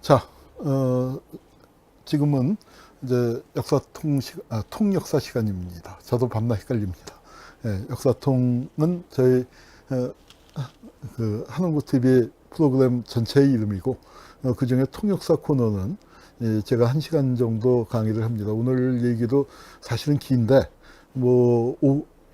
자, 지금은 이제 통역사 시간입니다. 저도 밤낮 헷갈립니다. 예, 역사통은 저희 그 한국어 TV 프로그램 전체의 이름이고, 그 중에 통역사 코너는 제가 1시간 정도 강의를 합니다. 오늘 얘기도 사실은 긴데,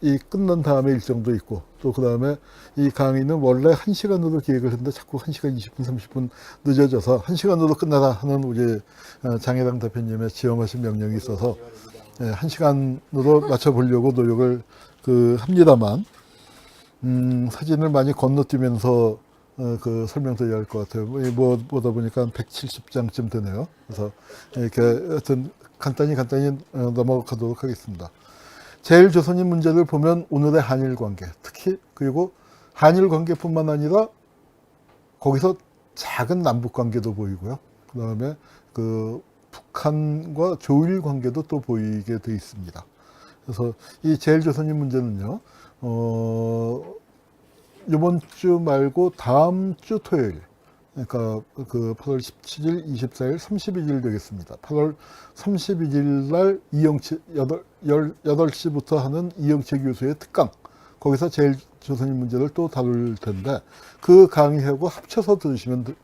이 끝난 다음에 일정도 있고, 또 그 다음에 이 강의는 원래 1시간으로 기획을 했는데 자꾸 1시간 20분, 30분 늦어져서 1시간으로 끝나다 하는 우리 장혜랑 대표님의 지엄하신 명령이 있어서 1시간으로 맞춰보려고 노력을 합니다만, 사진을 많이 건너뛰면서 설명드려야 할 것 같아요. 보다 보니까 한 170장쯤 되네요. 그래서 이렇게 하여튼 간단히 넘어가도록 하겠습니다. 제일 조선인 문제를 보면 오늘의 한일 관계, 특히 그리고 한일 관계뿐만 아니라 거기서 작은 남북 관계도 보이고요. 그 다음에 북한과 조일 관계도 또 보이게 돼 있습니다. 그래서 이 제일 조선인 문제는요, 이번 주 말고 다음 주 토요일, 그러니까 8월 17일, 24일, 31일 되겠습니다. 8월 31일 날 18시부터 하는 이영채 교수의 특강, 거기서 제일 조선인 문제를 또 다룰 텐데, 그 강의하고 합쳐서 들으시면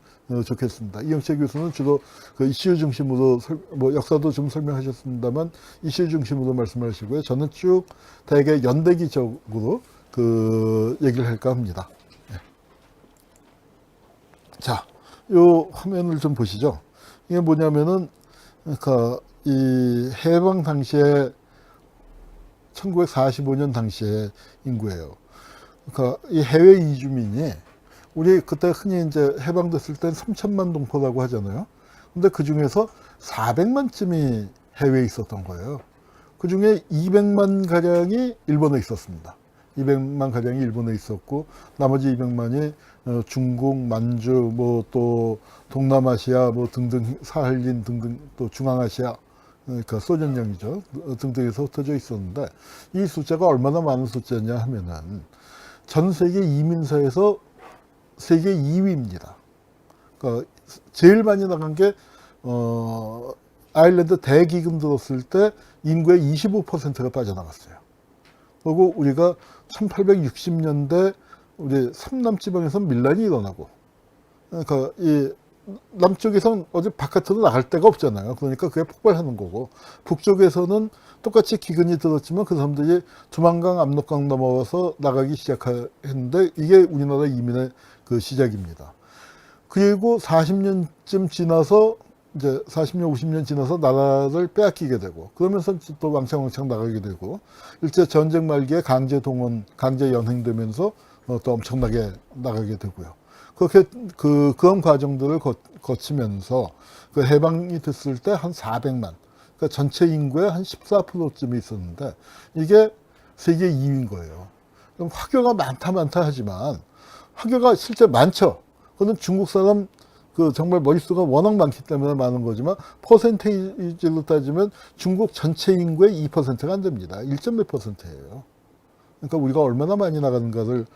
좋겠습니다. 이영채 교수는 주로 이슈 중심으로, 역사도 좀 설명하셨습니다만, 이슈 중심으로 말씀하시고요. 저는 쭉 대개 연대기적으로 얘기를 할까 합니다. 네. 자, 요 화면을 좀 보시죠. 이게 뭐냐면은, 그러니까 이 해방 당시에 1945년 당시의 인구예요. 그러니까 이 해외 이주민이, 우리 그때 흔히 이제 해방됐을 땐 3천만 동포라고 하잖아요. 근데 그 중에서 400만쯤이 해외에 있었던 거예요. 그 중에 200만 가량이 일본에 있었습니다. 200만 가량이 일본에 있었고, 나머지 200만이 중국, 만주, 또 동남아시아, 등등, 사할린 등등, 또 중앙아시아, 그러니까 소련령이죠, 등등에서 흩어져 있었는데, 이 숫자가 얼마나 많은 숫자냐 하면은 전 세계 이민사에서 세계 2위입니다. 그러니까 제일 많이 나간 게 아일랜드 대기금 들었을 때 인구의 25%가 빠져나갔어요. 그리고 우리가 1860년대 우리 삼남 지방에서 밀란이 일어나고, 그러니까 이 남쪽에서는 어디 바깥으로 나갈 데가 없잖아요. 그러니까 그게 폭발하는 거고, 북쪽에서는 똑같이 기근이 들었지만 그 사람들이 두만강, 압록강 넘어와서 나가기 시작했는데, 이게 우리나라 이민의 시작입니다. 그리고 40년쯤 지나서, 이제 40년, 50년 지나서 나라를 빼앗기게 되고, 그러면서 또 왕창 나가게 되고, 일제 전쟁 말기에 강제 동원, 강제 연행되면서 또 엄청나게 나가게 되고요. 그렇게 그런 과정들을 거치면서 해방이 됐을 때 한 400만, 그러니까 전체 인구의 한 14%쯤이 있었는데, 이게 세계 2위인 거예요. 그럼 화교가 많다 하지만, 화교가 실제 많죠. 그거는 중국 사람 정말 머릿수가 워낙 많기 때문에 많은 거지만, 퍼센테이지로 따지면 중국 전체 인구의 2%가 안 됩니다. 1점 몇 %예요. 그러니까 우리가 얼마나 많이 나가는가를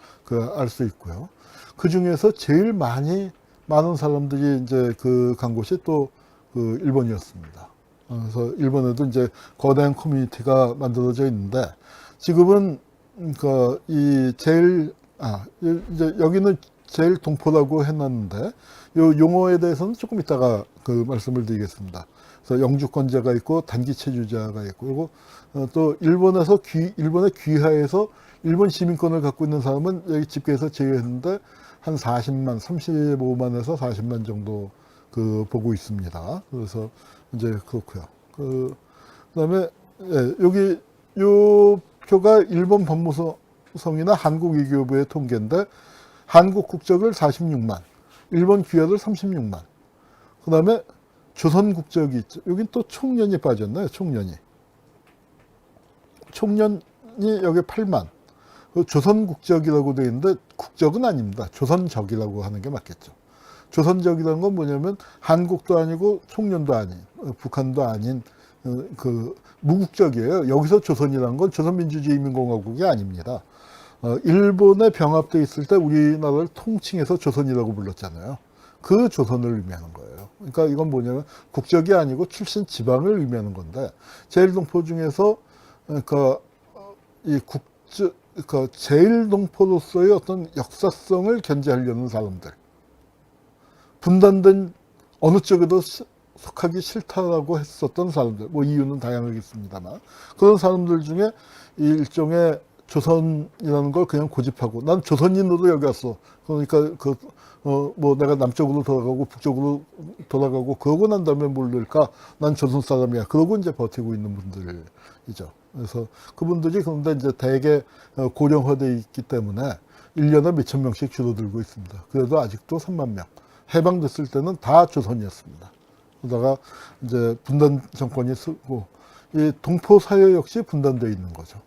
알 수 있고요. 그 중에서 제일 많은 사람들이 이제 간 곳이 또 일본이었습니다. 그래서 일본에도 이제 거대한 커뮤니티가 만들어져 있는데, 지금은 이제 여기는 제일 동포라고 해놨는데, 요 용어에 대해서는 조금 이따가 말씀을 드리겠습니다. 그래서 영주권자가 있고 단기 체류자가 있고, 그리고 또 일본에 귀화해서 일본 시민권을 갖고 있는 사람은 여기 집계해서 제외했는데 한 40만, 35만에서 40만 정도 보고 있습니다. 그래서 이제 그렇고요. 그다음에 여기 요 표가 일본 법무성이나 한국 외교부의 통계인데, 한국 국적을 46만, 일본 귀화를 36만. 그 다음에 조선 국적이 있죠. 여긴 또 총년이 빠졌나요? 총년이 여기 8만. 조선 국적이라고 되어 있는데 국적은 아닙니다. 조선적이라고 하는 게 맞겠죠. 조선적이라는 건 뭐냐면 한국도 아니고 총년도 아닌, 북한도 아닌 무국적이에요. 여기서 조선이라는 건 조선민주주의인민공화국이 아닙니다. 일본에 병합돼 있을 때 우리나라를 통칭해서 조선이라고 불렀잖아요. 그 조선을 의미하는 거예요. 그러니까 이건 뭐냐면 국적이 아니고 출신 지방을 의미하는 건데, 제일동포 중에서 그러니까 이 그러니까 제일동포로서의 어떤 역사성을 견지하려는 사람들, 분단된 어느 쪽에도 속하기 싫다라고 했었던 사람들, 뭐 이유는 다양하겠습니다만, 그런 사람들 중에 이 일종의 조선이라는 걸 그냥 고집하고, 난 조선인으로 여기 왔어. 그러니까 뭐 내가 남쪽으로 돌아가고 북쪽으로 돌아가고 그러고 난 다음에 모를까, 난 조선 사람이야. 그러고 이제 버티고 있는 분들이죠. 그래서 그분들이 그런데 이제 대개 고령화되어 있기 때문에 1년에 몇천 명씩 줄어들고 있습니다. 그래도 아직도 3만 명. 해방됐을 때는 다 조선이었습니다. 그러다가 이제 분단 정권이 쓰고, 이 동포 사회 역시 분단되어 있는 거죠.